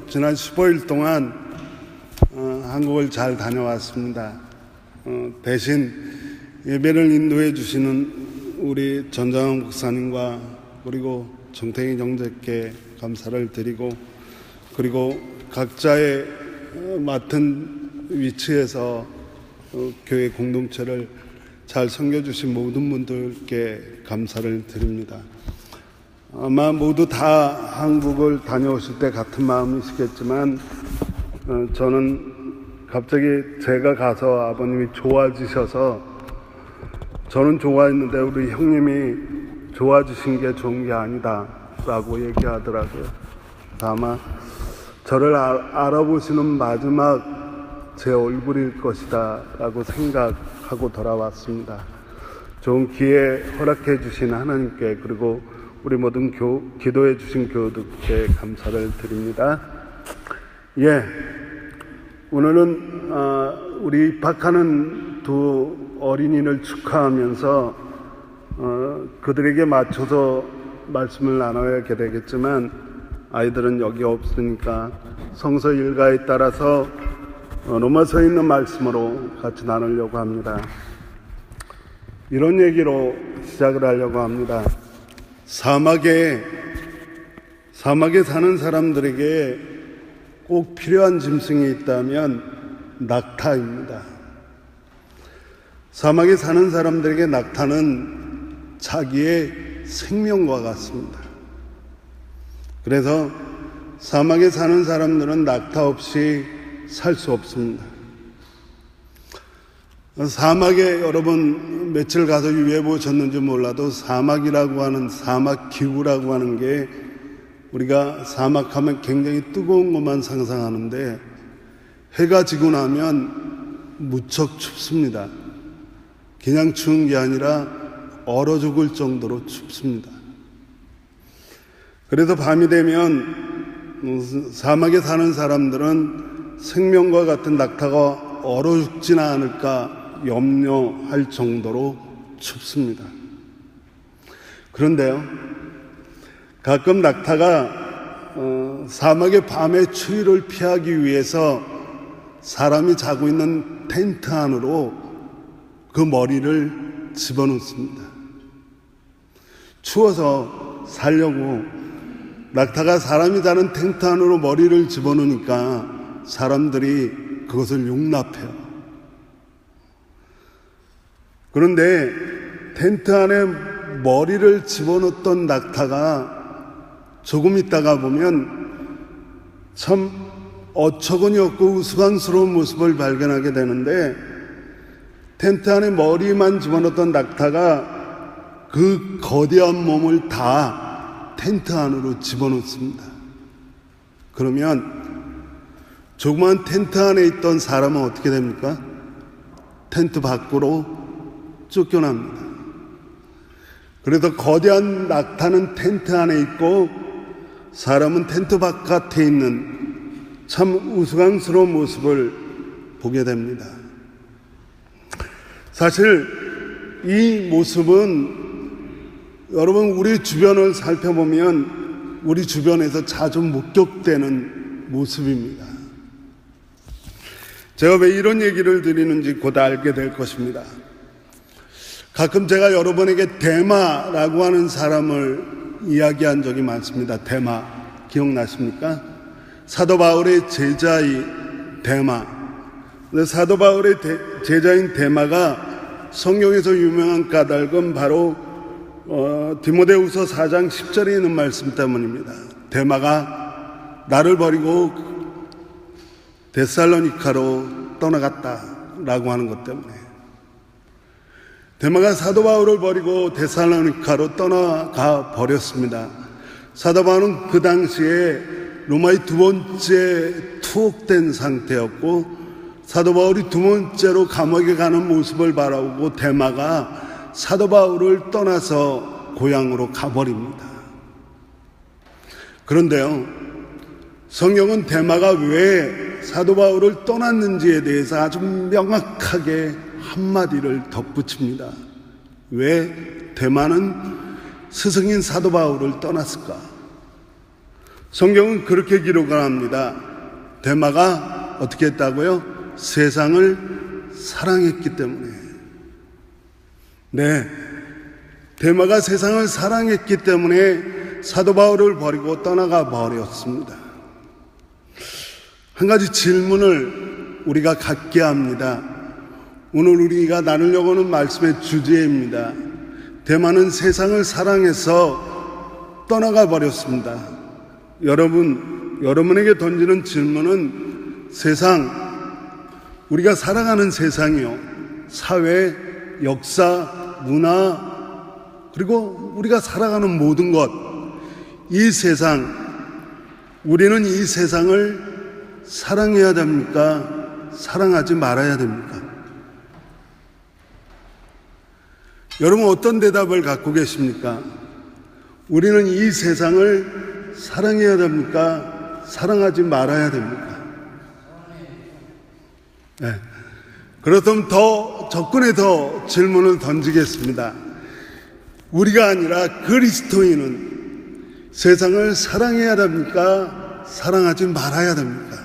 지난 15일 동안 한국을 잘 다녀왔습니다. 대신 예배를 인도해 주시는 우리 전장훈 목사님과 그리고 정태희 형제께 감사를 드리고, 그리고 각자의 맡은 위치에서 교회 공동체를 잘 섬겨주신 모든 분들께 감사를 드립니다. 아마 모두 다 한국을 다녀오실 때 같은 마음이시겠지만 저는 갑자기 제가 가서 아버님이 좋아지셔서, 저는 좋아했는데 우리 형님이 좋아지신 게 좋은 게 아니다 라고 얘기하더라고요. 아마 저를 알아보시는 마지막 제 얼굴일 것이다 라고 생각하고 돌아왔습니다. 좋은 기회 허락해 주신 하나님께, 그리고 우리 모든 기도해 주신 교우들께 감사를 드립니다. 오늘은 우리 입학하는 두 어린이를 축하하면서 그들에게 맞춰서 말씀을 나눠야 되겠지만, 아이들은 여기 없으니까 성서 일가에 따라서 로마서에 있는 말씀으로 같이 나누려고 합니다. 이런 얘기로 시작을 하려고 합니다. 사막에 사는 사람들에게 꼭 필요한 짐승이 있다면 낙타입니다. 사막에 사는 사람들에게 낙타는 자기의 생명과 같습니다. 그래서 사막에 사는 사람들은 낙타 없이 살 수 없습니다. 사막에 여러분 며칠 가서 유해 보셨는지 몰라도 사막이라고 하는, 사막 기후라고 하는 게, 우리가 사막하면 굉장히 뜨거운 것만 상상하는데 해가 지고 나면 무척 춥습니다. 그냥 추운 게 아니라 얼어 죽을 정도로 춥습니다. 그래서 밤이 되면 사막에 사는 사람들은 생명과 같은 낙타가 얼어 죽지는 않을까 염려할 정도로 춥습니다. 그런데요, 가끔 낙타가 사막의 밤의 추위를 피하기 위해서 사람이 자고 있는 텐트 안으로 그 머리를 집어넣습니다. 추워서 살려고 낙타가 사람이 자는 텐트 안으로 머리를 집어넣으니까 사람들이 그것을 용납해요. 그런데 텐트 안에 머리를 집어넣었던 낙타가 조금 있다가 보면 참 어처구니 없고 우스꽝스러운 모습을 발견하게 되는데, 텐트 안에 머리만 집어넣었던 낙타가 그 거대한 몸을 다 텐트 안으로 집어넣습니다. 그러면 조그만 텐트 안에 있던 사람은 어떻게 됩니까? 텐트 밖으로 쫓겨납니다. 그래서 거대한 낙타는 텐트 안에 있고 사람은 텐트 바깥에 있는 참 우스꽝스러운 모습을 보게 됩니다. 사실 이 모습은 여러분 우리 주변을 살펴보면 우리 주변에서 자주 목격되는 모습입니다. 제가 왜 이런 얘기를 드리는지 곧 알게 될 것입니다. 가끔 제가 여러분에게 데마라고 하는 사람을 이야기한 적이 많습니다. 데마 기억나십니까? 사도 바울의 제자인 데마. 사도 바울의 제자인 데마가 성경에서 유명한 까닭은 바로 디모데후서 4장 10절에 있는 말씀 때문입니다. 데마가 나를 버리고 데살로니카로 떠나갔다라고 하는 것 때문에, 데마가 사도 바울을 버리고 데살로니카로 떠나가 버렸습니다. 사도 바울은 그 당시에 로마의 두 번째 투옥된 상태였고, 사도 바울이 두 번째로 감옥에 가는 모습을 바라보고 데마가 사도 바울을 떠나서 고향으로 가버립니다. 그런데요, 성경은 데마가 왜 사도 바울을 떠났는지에 대해서 아주 명확하게 한마디를 덧붙입니다. 왜 데마는 스승인 사도 바울을 떠났을까? 성경은 그렇게 기록을 합니다. 데마가 어떻게 했다고요? 세상을 사랑했기 때문에. 네, 데마가 세상을 사랑했기 때문에 사도 바울을 버리고 떠나가 버렸습니다. 한 가지 질문을 우리가 갖게 합니다. 오늘 우리가 나누려고 하는 말씀의 주제입니다. 데마는 세상을 사랑해서 떠나가 버렸습니다. 여러분에게 던지는 질문은 우리가 살아가는 세상이요, 사회, 역사, 문화, 그리고 우리가 살아가는 모든 것, 이 세상, 우리는 이 세상을 사랑해야 됩니까? 사랑하지 말아야 됩니까? 여러분 어떤 대답을 갖고 계십니까? 우리는 이 세상을 사랑해야 됩니까? 사랑하지 말아야 됩니까? 네. 그렇다면 더 접근해 질문을 던지겠습니다. 우리가 아니라 그리스도인은 세상을 사랑해야 됩니까? 사랑하지 말아야 됩니까?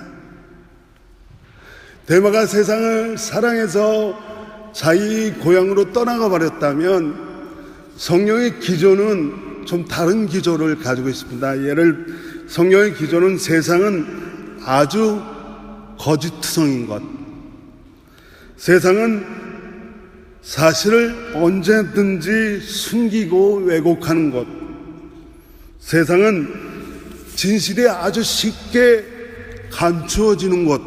데마가 세상을 사랑해서 자기 고향으로 떠나가 버렸다면 성령의 기조는 좀 다른 기조를 가지고 있습니다. 성령의 기조는 세상은 아주 거짓투성인 것, 세상은 사실을 언제든지 숨기고 왜곡하는 것, 세상은 진실이 아주 쉽게 감추어지는 것.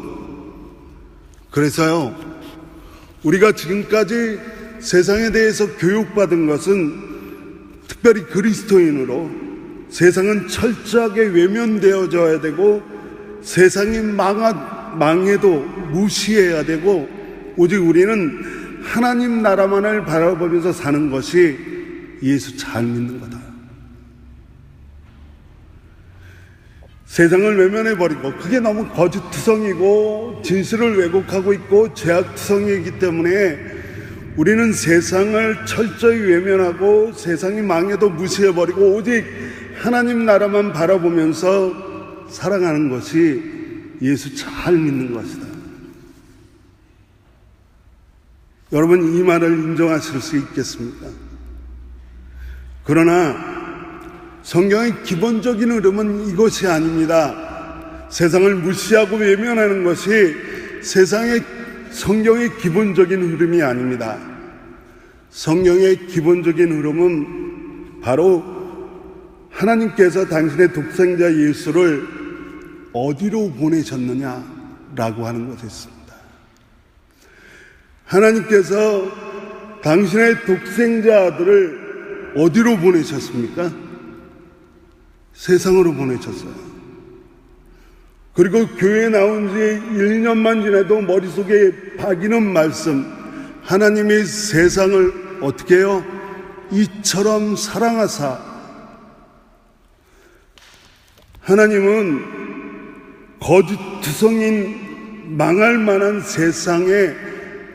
그래서요, 우리가 지금까지 세상에 대해서 교육받은 것은 특별히 그리스도인으로 세상은 철저하게 외면되어져야 되고 세상이 망해도 무시해야 되고 오직 우리는 하나님 나라만을 바라보면서 사는 것이 예수 잘 믿는 거다. 세상을 외면해버리고 그게 너무 거짓투성이고 진실을 왜곡하고 있고 죄악투성이기 때문에 우리는 세상을 철저히 외면하고 세상이 망해도 무시해버리고 오직 하나님 나라만 바라보면서 살아가는 것이 예수 잘 믿는 것이다. 여러분 이 말을 인정하실 수 있겠습니까? 그러나 성경의 기본적인 흐름은 이것이 아닙니다. 세상을 무시하고 외면하는 것이 성경의 기본적인 흐름이 아닙니다. 성경의 기본적인 흐름은 바로 하나님께서 당신의 독생자 예수를 어디로 보내셨느냐라고 하는 것이었습니다. 하나님께서 당신의 독생자 아들을 어디로 보내셨습니까? 세상으로 보내셨어요. 그리고 교회에 나온 지 1년만 지나도 머릿속에 박이는 말씀, 하나님이 세상을 어떻게 해요? 이처럼 사랑하사. 하나님은 거짓투성인 망할 만한 세상에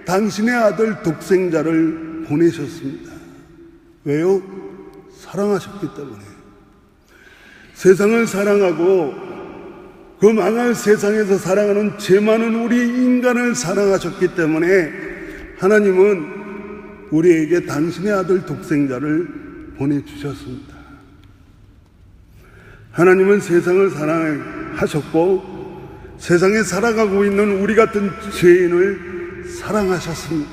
당신의 아들 독생자를 보내셨습니다. 왜요? 사랑하셨기 때문에. 세상을 사랑하고 그 망할 세상에서 살아가는 죄 많은 우리 인간을 사랑하셨기 때문에 하나님은 우리에게 당신의 아들 독생자를 보내주셨습니다. 하나님은 세상을 사랑하셨고 세상에 살아가고 있는 우리 같은 죄인을 사랑하셨습니다.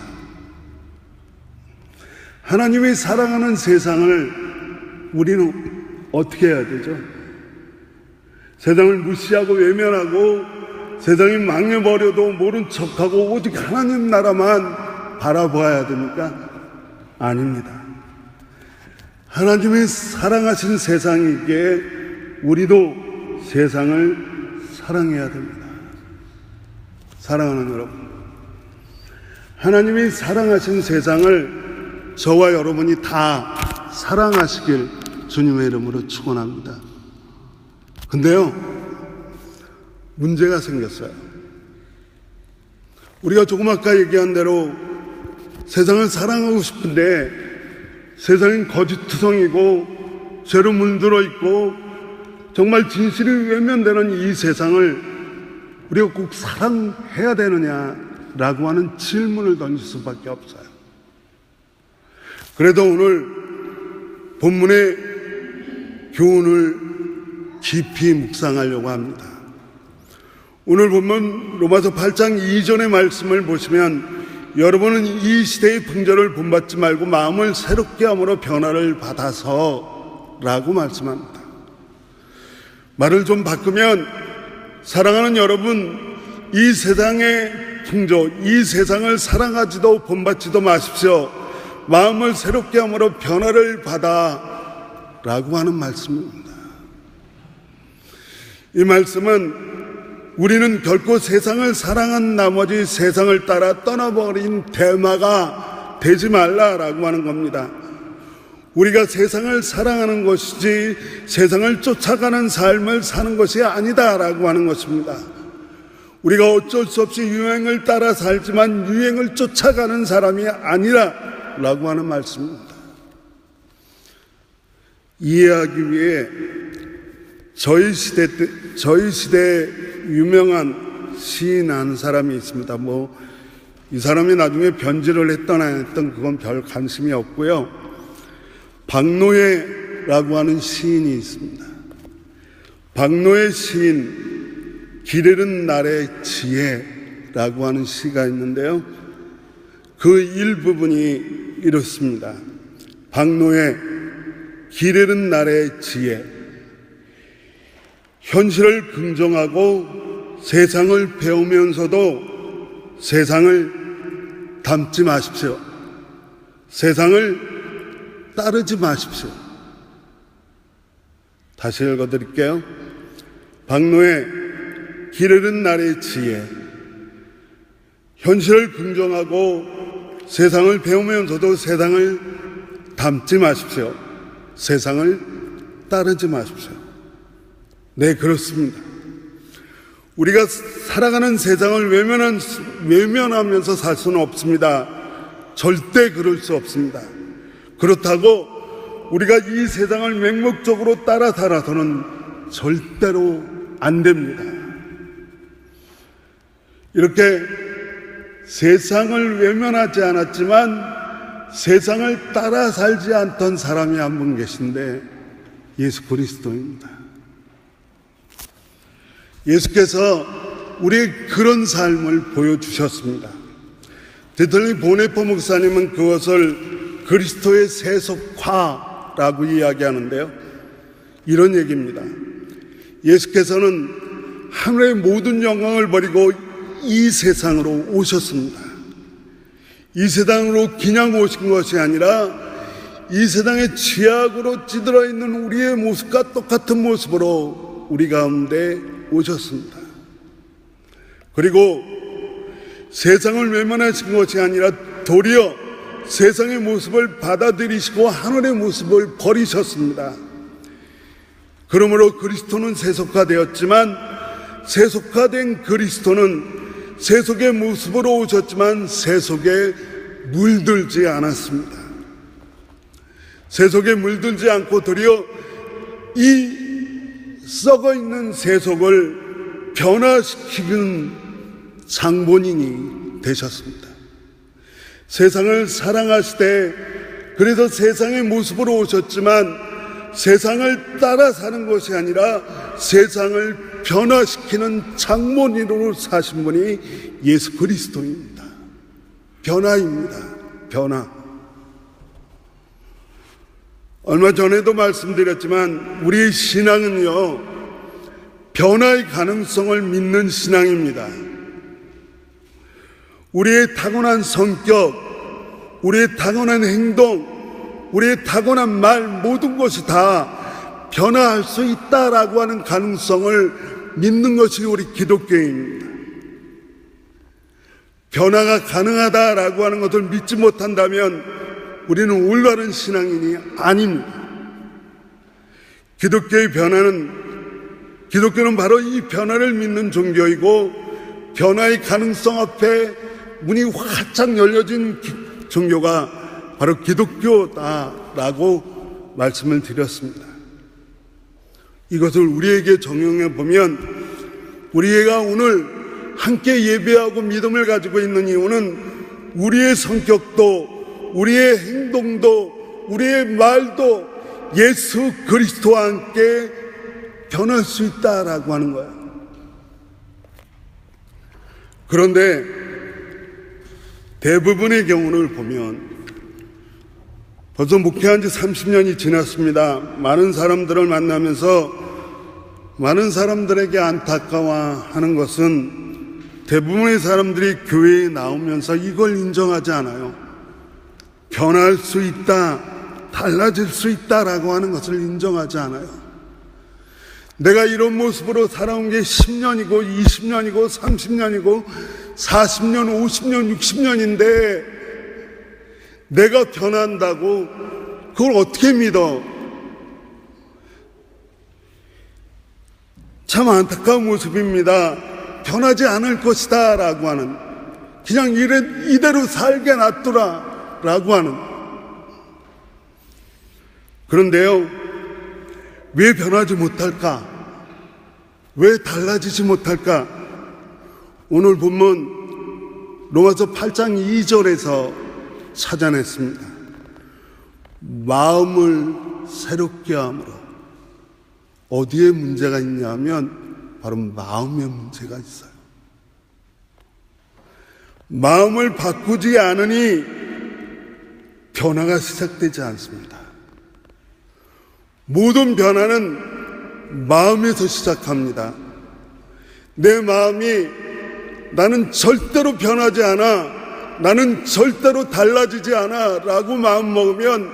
하나님이 사랑하는 세상을 우리는 어떻게 해야 되죠? 세상을 무시하고 외면하고 세상이 망해버려도 모른 척하고 오직 하나님 나라만 바라봐야 됩니까? 아닙니다. 하나님이 사랑하신 세상이기에 우리도 세상을 사랑해야 됩니다. 사랑하는 여러분, 하나님이 사랑하신 세상을 저와 여러분이 다 사랑하시길 주님의 이름으로 축원합니다. 근데요, 문제가 생겼어요. 우리가 조금 아까 얘기한 대로 세상을 사랑하고 싶은데 세상은 거짓투성이고 죄로 물들어 있고 정말 진실이 외면되는 이 세상을 우리가 꼭 사랑해야 되느냐라고 하는 질문을 던질 수밖에 없어요. 그래도 오늘 본문의 교훈을 깊이 묵상하려고 합니다. 오늘 본문 로마서 8장 2절의 말씀을 보시면 여러분은 이 시대의 풍조를 본받지 말고 마음을 새롭게 함으로 변화를 받아서 라고 말씀합니다. 말을 좀 바꾸면 사랑하는 여러분, 이 세상의 풍조, 이 세상을 사랑하지도 본받지도 마십시오. 마음을 새롭게 함으로 변화를 받아 라고 하는 말씀입니다. 이 말씀은 우리는 결코 세상을 사랑한 나머지 세상을 따라 떠나버린 대마가 되지 말라라고 하는 겁니다. 우리가 세상을 사랑하는 것이지 세상을 쫓아가는 삶을 사는 것이 아니다라고 하는 것입니다. 우리가 어쩔 수 없이 유행을 따라 살지만 유행을 쫓아가는 사람이 아니라라고 하는 말씀입니다. 이해하기 위해 저희 시대에 유명한 시인 한 사람이 있습니다. 이 사람이 나중에 변질을 했던 안 했던 그건 별 관심이 없고요. 박노해라고 하는 시인이 있습니다. 박노해 시인 길 잃은 날의 지혜라고 하는 시가 있는데요. 그 일부분이 이렇습니다. 박노해 길 잃은 날의 지혜. 현실을 긍정하고 세상을 배우면서도 세상을 닮지 마십시오. 세상을 따르지 마십시오. 다시 읽어드릴게요. 박노해 길 잃은 날의 지혜. 현실을 긍정하고 세상을 배우면서도 세상을 닮지 마십시오. 세상을 따르지 마십시오. 네, 그렇습니다. 우리가 살아가는 세상을 외면하면서 살 수는 없습니다. 절대 그럴 수 없습니다. 그렇다고 우리가 이 세상을 맹목적으로 따라 살아서는 절대로 안 됩니다. 이렇게 세상을 외면하지 않았지만 세상을 따라 살지 않던 사람이 한 분 계신데 예수 그리스도입니다. 예수께서 우리의 그런 삶을 보여주셨습니다. 디틀리 보네퍼 목사님은 그것을 그리스도의 세속화라고 이야기하는데요. 이런 얘기입니다. 예수께서는 하늘의 모든 영광을 버리고 이 세상으로 오셨습니다. 이 세상으로 그냥 오신 것이 아니라 이 세상의 죄악으로 찌들어 있는 우리의 모습과 똑같은 모습으로 우리 가운데 오셨습니다. 그리고 세상을 외면하신 것이 아니라 도리어 세상의 모습을 받아들이시고 하늘의 모습을 버리셨습니다. 그러므로 그리스도는 세속화되었지만 세속화된 그리스도는 세속의 모습으로 오셨지만 세속에 물들지 않았습니다. 세속에 물들지 않고 도리어 이 썩어있는 세속을 변화시키는 장본인이 되셨습니다. 세상을 사랑하시되 그래서 세상의 모습으로 오셨지만 세상을 따라 사는 것이 아니라 세상을 변화시키는 장본인으로 사신 분이 예수 그리스도입니다. 변화입니다. 변화. 얼마 전에도 말씀드렸지만 우리의 신앙은요, 변화의 가능성을 믿는 신앙입니다. 우리의 타고난 성격, 우리의 타고난 행동, 우리의 타고난 말 모든 것이 다 변화할 수 있다라고 하는 가능성을 믿는 것이 우리 기독교입니다. 변화가 가능하다라고 하는 것을 믿지 못한다면 우리는 올바른 신앙인이 아닙니다. 기독교는 바로 이 변화를 믿는 종교이고 변화의 가능성 앞에 문이 활짝 열려진 종교가 바로 기독교다라고 말씀을 드렸습니다. 이것을 우리에게 적용해 보면 우리가 오늘 함께 예배하고 믿음을 가지고 있는 이유는 우리의 성격도 우리의 행동도 우리의 말도 예수 그리스도와 함께 변할 수 있다라고 하는 거야. 그런데 대부분의 경우를 보면 벌써 목회한 지 30년이 지났습니다. 많은 사람들을 만나면서 많은 사람들에게 안타까워하는 것은 대부분의 사람들이 교회에 나오면서 이걸 인정하지 않아요. 변할 수 있다, 달라질 수 있다라고 하는 것을 인정하지 않아요. 내가 이런 모습으로 살아온 게 10년이고 20년이고 30년이고 40년, 50년, 60년인데 내가 변한다고 그걸 어떻게 믿어? 참 안타까운 모습입니다. 변하지 않을 것이다 라고 하는, 그냥 이대로 살게 놔두라 라고 하는. 그런데요, 왜 변하지 못할까? 왜 달라지지 못할까? 오늘 본문 로마서 8장 2절에서 찾아냈습니다. 마음을 새롭게 함으로. 어디에 문제가 있냐면 바로 마음에 문제가 있어요. 마음을 바꾸지 않으니 변화가 시작되지 않습니다. 모든 변화는 마음에서 시작합니다. 내 마음이 나는 절대로 변하지 않아, 나는 절대로 달라지지 않아 라고 마음먹으면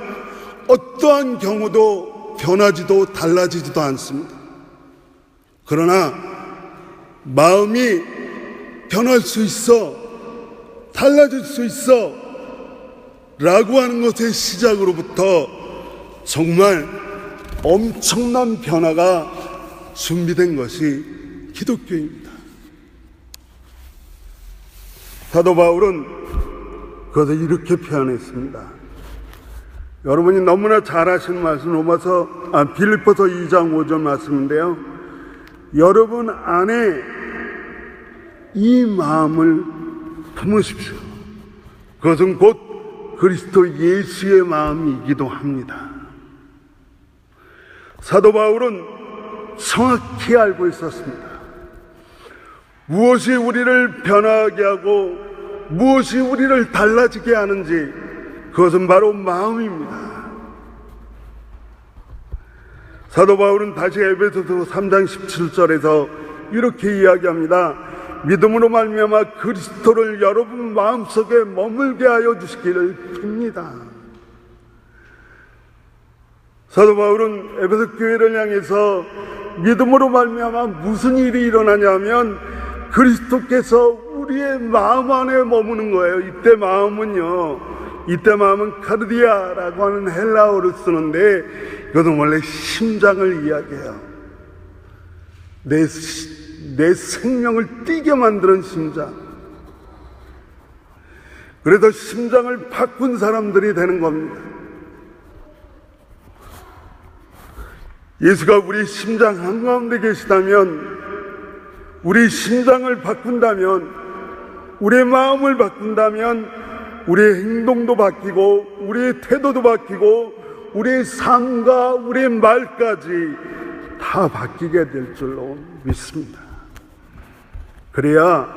어떠한 경우도 변하지도 달라지지도 않습니다. 그러나 마음이 변할 수 있어, 달라질 수 있어 라고 하는 것의 시작으로부터 정말 엄청난 변화가 준비된 것이 기독교입니다. 사도 바울은 그것을 이렇게 표현했습니다. 여러분이 너무나 잘 아시는 말씀, 빌립보서 2장 5절 말씀인데요. 여러분 안에 이 마음을 품으십시오. 그것은 곧 그리스도 예수의 마음이기도 합니다. 사도 바울은 정확히 알고 있었습니다. 무엇이 우리를 변화하게 하고 무엇이 우리를 달라지게 하는지, 그것은 바로 마음입니다. 사도 바울은 다시 에베소서 3장 17절에서 이렇게 이야기합니다. 믿음으로 말미암아 그리스도를 여러분 마음속에 머물게 하여 주시기를 빕니다. 사도 바울은 에베소 교회를 향해서 믿음으로 말미암아 무슨 일이 일어나냐면 그리스도께서 우리의 마음 안에 머무는 거예요. 이때 마음은 카르디아라고 하는 헬라어를 쓰는데 이것은 원래 심장을 이야기해요. 내 생명을 뛰게 만드는 심장. 그래서 심장을 바꾼 사람들이 되는 겁니다. 예수가 우리 심장 한가운데 계시다면, 우리 심장을 바꾼다면, 우리의 마음을 바꾼다면 우리의 행동도 바뀌고 우리의 태도도 바뀌고 우리의 삶과 우리의 말까지 다 바뀌게 될 줄로 믿습니다. 그래야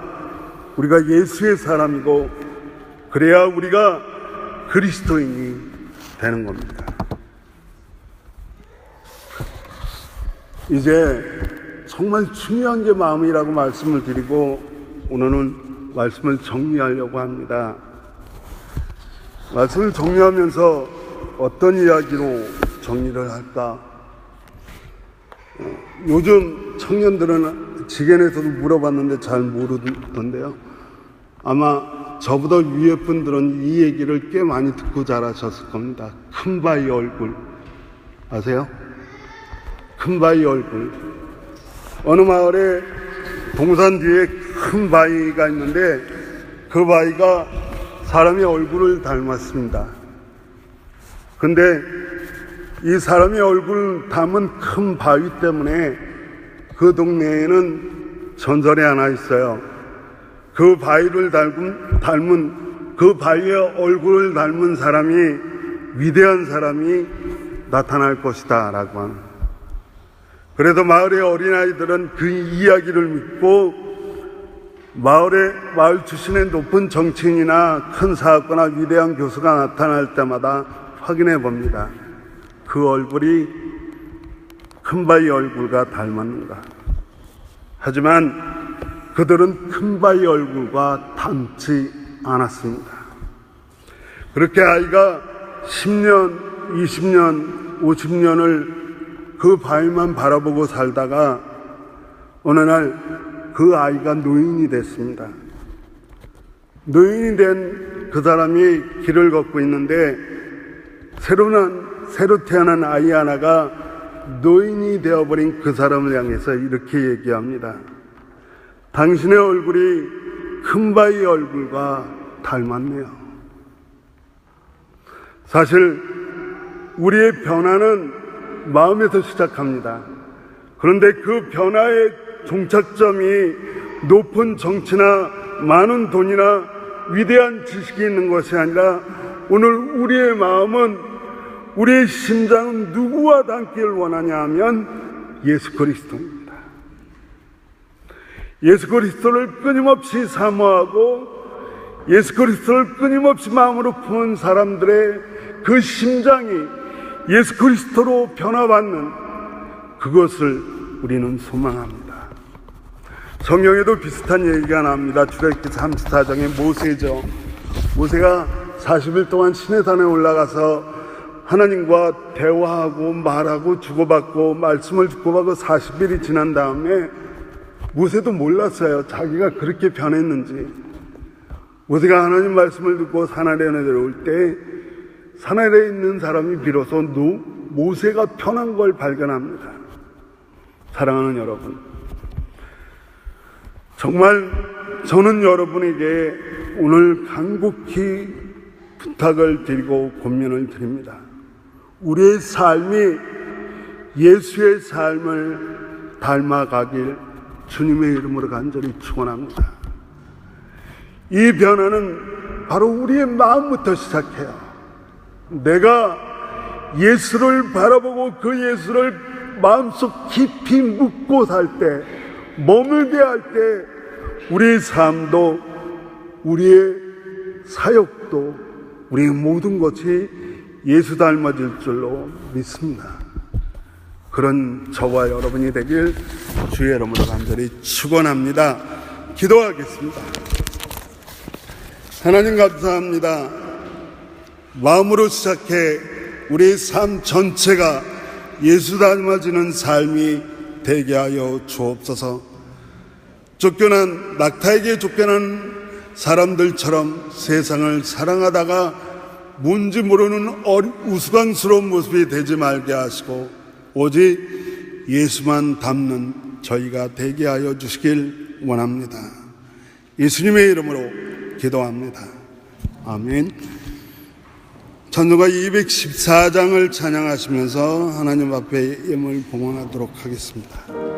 우리가 예수의 사람이고 그래야 우리가 그리스도인이 되는 겁니다. 이제 정말 중요한 게 마음이라고 말씀을 드리고 오늘은 말씀을 정리하려고 합니다. 말씀을 정리하면서 어떤 이야기로 정리를 할까? 요즘 청년들은 지겐에서도 물어봤는데 잘 모르던데요. 아마 저보다 위에 분들은 이 얘기를 꽤 많이 듣고 자라셨을 겁니다. 큰 바위 얼굴 아세요? 큰 바위 얼굴. 어느 마을에 동산 뒤에 큰 바위가 있는데 그 바위가 사람의 얼굴을 닮았습니다. 근데 이 사람의 얼굴을 담은 큰 바위 때문에 그 동네에는 전설이 하나 있어요. 그 바위를 닮은 그 바위의 얼굴을 닮은 사람이, 위대한 사람이 나타날 것이다 라고 하는. 그래도 마을의 어린아이들은 그 이야기를 믿고 마을 출신의 높은 정치인이나 큰 사업가나 위대한 교수가 나타날 때마다 확인해 봅니다. 그 얼굴이 큰 바위 얼굴과 닮았는가. 하지만 그들은 큰 바위 얼굴과 닮지 않았습니다. 그렇게 아이가 10년, 20년, 50년을 그 바위만 바라보고 살다가 어느 날 그 아이가 노인이 됐습니다. 노인이 된 그 사람이 길을 걷고 있는데 새로 태어난 아이 하나가 노인이 되어버린 그 사람을 향해서 이렇게 얘기합니다. 당신의 얼굴이 큰 바위 얼굴과 닮았네요. 사실 우리의 변화는 마음에서 시작합니다. 그런데 그 변화의 종착점이 높은 정치나 많은 돈이나 위대한 지식이 있는 것이 아니라 오늘 우리의 마음은, 우리의 심장은 누구와 닮기를 원하냐 하면 예수 그리스도입니다. 예수 그리스도를 끊임없이 사모하고 예수 그리스도를 끊임없이 마음으로 품은 사람들의 그 심장이 예수 그리스도로 변화받는 그것을 우리는 소망합니다. 성경에도 비슷한 얘기가 나옵니다. 출애굽기 34장의 모세죠. 모세가 40일 동안 시내산에 올라가서 하나님과 대화하고 말하고 주고받고 말씀을 주고받고 40일이 지난 다음에 모세도 몰랐어요. 자기가 그렇게 변했는지. 모세가 하나님 말씀을 듣고 산 아래에 내려올 때 산 아래에 있는 사람이 비로소 모세가 편한 걸 발견합니다. 사랑하는 여러분, 정말 저는 여러분에게 오늘 간곡히 부탁을 드리고 고민을 드립니다. 우리의 삶이 예수의 삶을 닮아가길 주님의 이름으로 간절히 축원합니다. 이 변화는 바로 우리의 마음부터 시작해요. 내가 예수를 바라보고 그 예수를 마음속 깊이 묻고 살 때, 머물게 할 때 우리의 삶도, 우리의 사역도, 우리의 모든 것이 예수 닮아질 줄로 믿습니다. 그런 저와 여러분이 되길 주의 이름으로 간절히 축원합니다. 기도하겠습니다. 하나님 감사합니다. 마음으로 시작해 우리의 삶 전체가 예수 닮아지는 삶이 되게 하여 주옵소서. 낙타에게 쫓겨난 사람들처럼 세상을 사랑하다가 뭔지 모르는 우스꽝스러운 모습이 되지 말게 하시고 오직 예수만 닮는 저희가 되게 하여 주시길 원합니다. 예수님의 이름으로 기도합니다. 아멘. 찬송가 214장을 찬양하시면서 하나님 앞에 예물 봉헌하도록 하겠습니다.